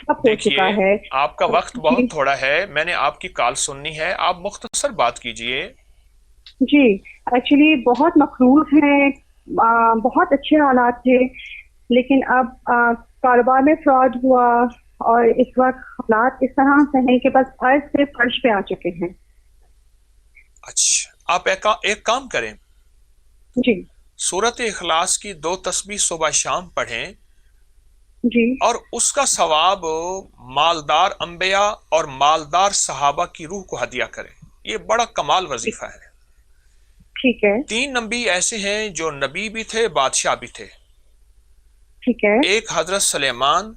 اب ہو دیکھیے، چکا ہے۔ آپ کا وقت جی بہت تھوڑا ہے، میں نے آپ کی کال سننی ہے، آپ مختصر بات کیجئے۔ جی، ایکچولی بہت مقروض ہیں، بہت اچھے حالات تھے، لیکن اب کاروبار میں فراڈ ہوا، اور اس وقت حالات اس طرح سے ہیں کہ بس عرض سے فرش پہ آ چکے ہیں۔ اچھا، آپ ایک کام کریں، جی سورۃ اخلاص کی 2 تسبیح صبح شام پڑھیں، جی اور اس کا ثواب مالدار انبیاء اور مالدار صحابہ کی روح کو ہدیہ کریں۔ یہ بڑا کمال وظیفہ ہے۔ ٹھیک ہے 3 نبی ایسے ہیں جو نبی بھی تھے، بادشاہ بھی تھے۔ ٹھیک ہے ایک حضرت سلیمان،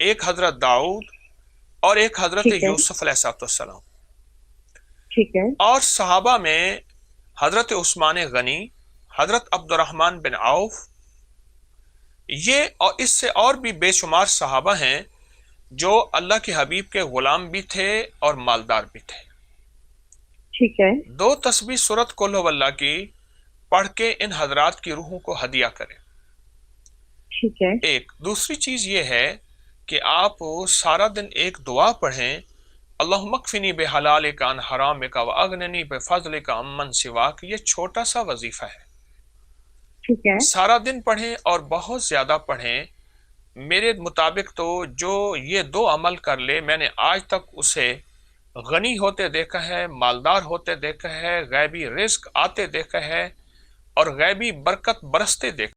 ایک حضرت داؤد، اور ایک حضرت ٹھیک ہے یوسف علیہ السلام۔ ٹھیک ہے اور صحابہ میں حضرت عثمان غنی، حضرت عبد الرحمن بن عوف، یہ اور اس سے اور بھی بے شمار صحابہ ہیں جو اللہ کے حبیب کے غلام بھی تھے اور مالدار بھی تھے۔ ٹھیک ہے 2 تسبیح سورۃ قل ھو اللہ کی پڑھ کے ان حضرات کی روحوں کو ہدیہ کریں۔ ٹھیک ہے ایک دوسری چیز یہ ہے کہ آپ سارا دن ایک دعا پڑھیں، اللہم اکفنی بحلالک عن حرامک واغننی بفضلک عمن سواک۔ یہ چھوٹا سا وظیفہ ہے، ٹھیک ہے سارا دن پڑھیں اور بہت زیادہ پڑھیں۔ میرے مطابق تو جو یہ 2 عمل کر لے، میں نے آج تک اسے غنی ہوتے دیکھا ہے، مالدار ہوتے دیکھا ہے، غیبی رزق آتے دیکھا ہے، اور غیبی برکت برستے دیکھا ہے۔